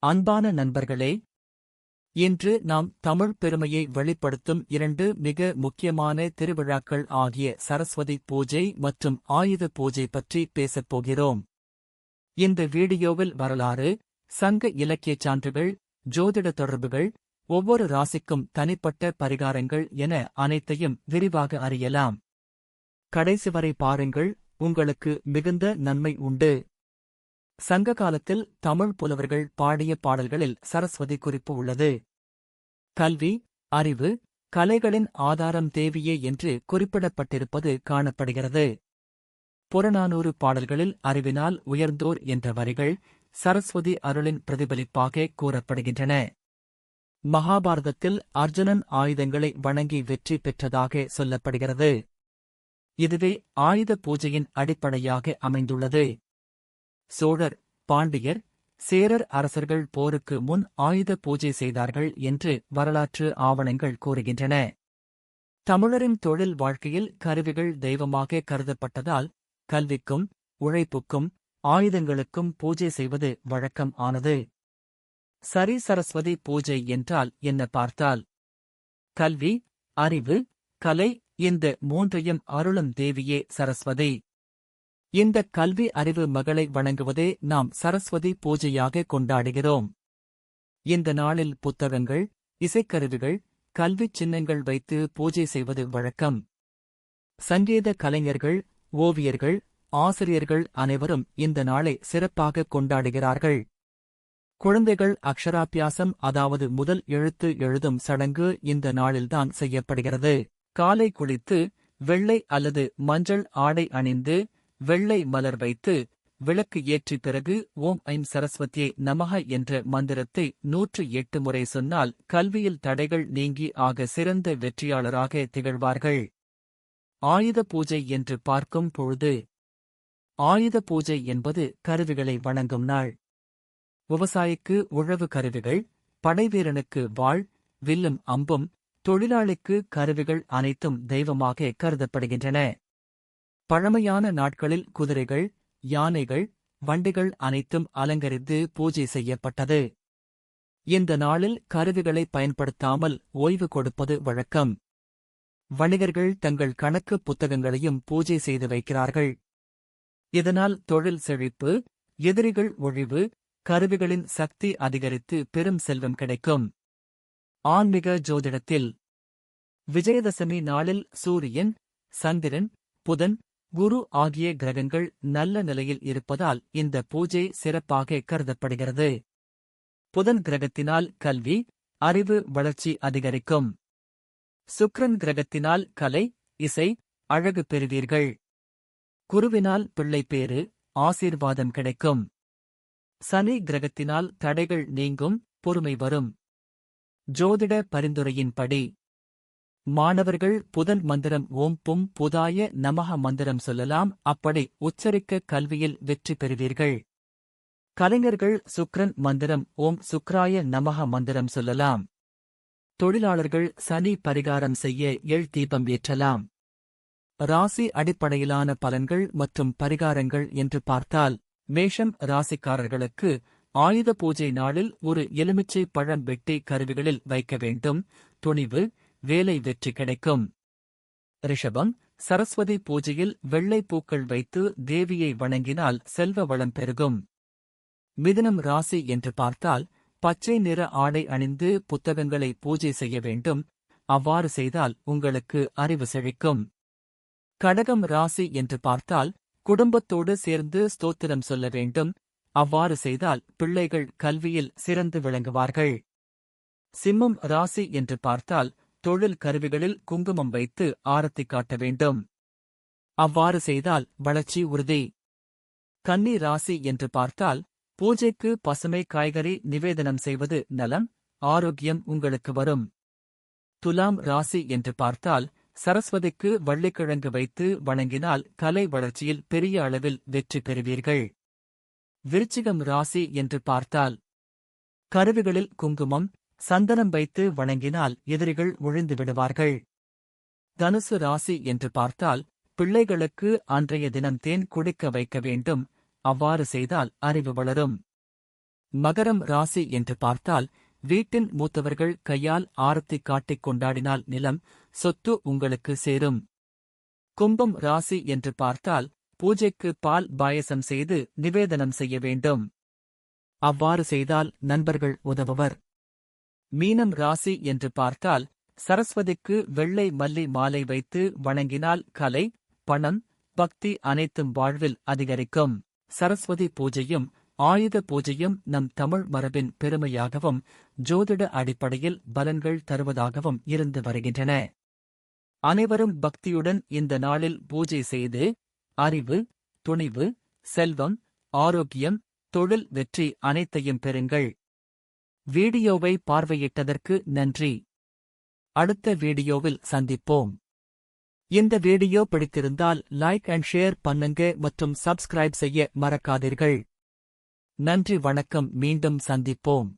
அன்பான நண்பர்களே, இன்று நாம் தமிழ் பெருமையை வெளிப்படுத்தும் இரண்டு மிக முக்கியமான திருவிழாக்கள் ஆகிய சரஸ்வதி பூஜை மற்றும் ஆயுத பூஜை பற்றி பேசப் போகிறோம். இந்த வீடியோவில் வரலாறு, சங்க இலக்கியச் சான்றுகள், ஜோதிட தொடர்புகள், ஒவ்வொரு ராசிக்கும் தனிப்பட்ட பரிகாரங்கள் என அனைத்தையும் விரிவாக அறியலாம். கடைசி வரை பாருங்கள், உங்களுக்கு மிகுந்த நன்மை உண்டு. சங்க காலத்தில் தமிழ் புலவர்கள் பாடிய பாடல்களில் சரஸ்வதி குறிப்பு உள்ளது. கல்வி, அறிவு, கலைகளின் ஆதாரம் தேவியே என்று குறிப்பிடப்பட்டிருப்பது காணப்படுகிறது. புறநானூறு பாடல்களில் அறிவினால் உயர்ந்தோர் என்ற வரிகள் சரஸ்வதி அருளின் பிரதிபலிப்பாக கூறப்படுகின்றன. மகாபாரதத்தில் அர்ஜுனன் ஆயுதங்களை வணங்கி வெற்றி பெற்றதாக சொல்லப்படுகிறது. இதுவே ஆயுத பூஜையின் அடிப்படையாக அமைந்துள்ளது. சோழர், பாண்டியர், சேரர் அரசர்கள் போருக்கு முன் ஆயுத பூஜை செய்தார்கள் என்று வரலாற்று ஆவணங்கள் கூறுகின்றன. தமிழரின் தொழில் வாழ்க்கையில் கருவிகள் தெய்வமாக கருதப்பட்டதால் கல்விக்கும் உழைப்புக்கும் ஆயுதங்களுக்கும் பூஜை செய்வது வழக்கம் ஆனது. சரி, சரஸ்வதி பூஜை என்றால் என்ன பார்த்தால், கல்வி, அறிவு, கலை இந்த மூன்றையும் அருளும் தேவியே சரஸ்வதி. இந்த கல்வி அறிவு மகளை வணங்குவதே நாம் சரஸ்வதி பூஜையாக கொண்டாடுகிறோம். இந்த நாளில் புத்தகங்கள், இசைக்கருவிகள், கல்விச் சின்னங்கள் வைத்து பூஜை செய்வது வழக்கம். சங்கீத கலைஞர்கள், ஓவியர்கள், ஆசிரியர்கள் அனைவரும் இந்த நாளை சிறப்பாக கொண்டாடுகிறார்கள். குழந்தைகள் அக்ஷராபியாசம் அதாவது முதல் எழுத்து எழுதும் சடங்கு இந்த நாளில்தான் செய்யப்படுகிறது. காலை குளித்து வெள்ளை அல்லது மஞ்சள் ஆடை அணிந்து வெள்ளை மலர் வைத்து விளக்கு ஏற்றி பிறகு ஓம் ஐம் சரஸ்வதியே நமக என்ற மந்திரத்தை 108 முறை சொன்னால் கல்வியில் தடைகள் நீங்கி ஆக சிறந்த வெற்றியாளராக திகழ்வார்கள். ஆயுத பூஜை என்று பார்க்கும் பொழுது, ஆயுத பூஜை என்பது கருவிகளை வணங்கும் நாள். விவசாயிக்கு உழவு கருவிகள், படைவீரனுக்கு வாள், வில்லும் அம்பும், தொழிலாளிக்கு கருவிகள் அனைத்தும் தெய்வமாக கருதப்படுகின்றன. பழமையான நாட்களில் குதிரைகள், யானைகள், வண்டிகள் அனைத்தும் அலங்கரித்து பூஜை செய்யப்பட்டது. இந்த நாளில் கருவிகளை பயன்படுத்தாமல் ஓய்வு கொடுப்பது வழக்கம். வணிகர்கள் தங்கள் கணக்கு புத்தகங்களையும் பூஜை செய்து வைக்கிறார்கள். இதனால் தொழில் செழிப்பு, எதிரிகள் ஒழிவு, கருவிகளின் சக்தி அதிகரித்து பெரும் செல்வம் கிடைக்கும். ஆன்மீக ஜோதிடத்தில் விஜயதசமி நாளில் சூரியன், சந்திரன், புதன், குரு ஆகிய கிரகங்கள் நல்ல நிலையில் இருப்பதால் இந்த பூஜை சிறப்பாக கருதப்படுகிறது. புதன் கிரகத்தினால் கல்வி, அறிவு வளர்ச்சி அதிகரிக்கும். சுக்கிரன் கிரகத்தினால் கலை, இசை, அழகு பெறுவீர்கள். குருவினால் பிள்ளைப்பேறு, ஆசீர்வாதம் கிடைக்கும். சனி கிரகத்தினால் தடைகள் நீங்கும், பொறுமை வரும். ஜோதிட பரிந்துரையின்படி மாணவர்கள் புதன் மந்திரம் ஓம் பும் புதாய நமக மந்திரம் சொல்லலாம். அப்படி உச்சரிக்க கல்வியில் வெற்றி பெறுவீர்கள். கலைஞர்கள் சுக்கிரன் மந்திரம் ஓம் சுக்ராய நமக மந்திரம் சொல்லலாம். தொழிலாளர்கள் சனி பரிகாரம் செய்ய எள் தீபம் ஏற்றலாம். ராசி அடிப்படையிலான பலன்கள் மற்றும் பரிகாரங்கள் என்று பார்த்தால், மேஷம் ராசிக்காரர்களுக்கு ஆயுத பூஜை நாளில் ஒரு எலுமிச்சை பழம் வெட்டி கருவிகளில் வைக்க வேண்டும். துணிவு, வேலை வெற்றி கிடைக்கும். ரிஷபம் சரஸ்வதி பூஜையில் வெள்ளை பூக்கள் வைத்து தேவியை வணங்கினால் செல்வ வளம் பெருகும். மிதுனம் ராசி என்று பார்த்தால், பச்சை நிற ஆடை அணிந்து புத்தகங்களை பூஜை செய்ய வேண்டும். அவ்வாறு செய்தால் உங்களுக்கு அறிவு செழிக்கும். கடகம் ராசி என்று பார்த்தால், குடும்பத்தோடு சேர்ந்து ஸ்தோத்திரம் சொல்ல வேண்டும். அவ்வாறு செய்தால் பிள்ளைகள் கல்வியில் சிறந்து விளங்குவார்கள். சிம்மம் ராசி என்று பார்த்தால், தொழில் கருவிகளில் குங்குமம் வைத்து ஆரத்தி காட்ட வேண்டும். அவ்வாறு செய்தால் வளர்ச்சி உறுதி. கன்னி ராசி என்று பார்த்தால், பூஜைக்கு பசுமை காய்கறி நிவேதனம் செய்வது நலம், ஆரோக்கியம் உங்களுக்கு வரும். துலாம் ராசி என்று பார்த்தால், சரஸ்வதிக்கு வள்ளிக்கிழங்கு வைத்து வணங்கினால் கலை வளர்ச்சியில் பெரிய அளவில் வெற்றி பெறுவீர்கள். விருச்சிகம் ராசி என்று பார்த்தால், கருவிகளில் குங்குமம், சந்தனம் வைத்து வணங்கினால் எதிரிகள் ஒழிந்து விடுவார்கள். தனுசு ராசி என்று பார்த்தால், பிள்ளைகளுக்கு அன்றைய தினம் தேன் குடிக்க வைக்க வேண்டும். அவ்வாறு செய்தால் அறிவு வளரும். மகரம் ராசி என்று பார்த்தால் வீட்டின் மூத்தவர்கள் கையால் ஆரத்தி காட்டிக் கொண்டாடினால் நிலம், சொத்து உங்களுக்கு சேரும். கும்பம் ராசி என்று பார்த்தால் பூஜைக்கு பால் பாயசம் செய்து நிவேதனம் செய்ய வேண்டும். அவ்வாறு செய்தால் நண்பர்கள் உதவுவர். மீனம் ராசி என்று பார்த்தால் சரஸ்வதிக்கு வெள்ளை மல்லி மாலை வைத்து வணங்கினால் கலை, பணம், பக்தி அனைத்தும் வாழ்வில் அதிகரிக்கும். சரஸ்வதி பூஜையும் ஆயுத பூஜையும் நம் தமிழ் மரபின் பெருமையாகவும் ஜோதிட அடிப்படையில் பலன்கள் தருவதாகவும் இருந்து வருகின்றன. அனைவரும் பக்தியுடன் இந்த நாளில் பூஜை செய்து அறிவு, துணிவு, செல்வம், ஆரோக்கியம், தொழில் வெற்றி அனைத்தையும் பெறுங்கள். வீடியோவை பார்வையிட்டதற்கு நன்றி. அடுத்த வீடியோவில் சந்திப்போம். இந்த வீடியோ பிடித்திருந்தால் லைக் அண்ட் ஷேர் பண்ணுங்க மற்றும் சப்ஸ்கிரைப் செய்ய மறக்காதீர்கள். நன்றி, வணக்கம். மீண்டும் சந்திப்போம்.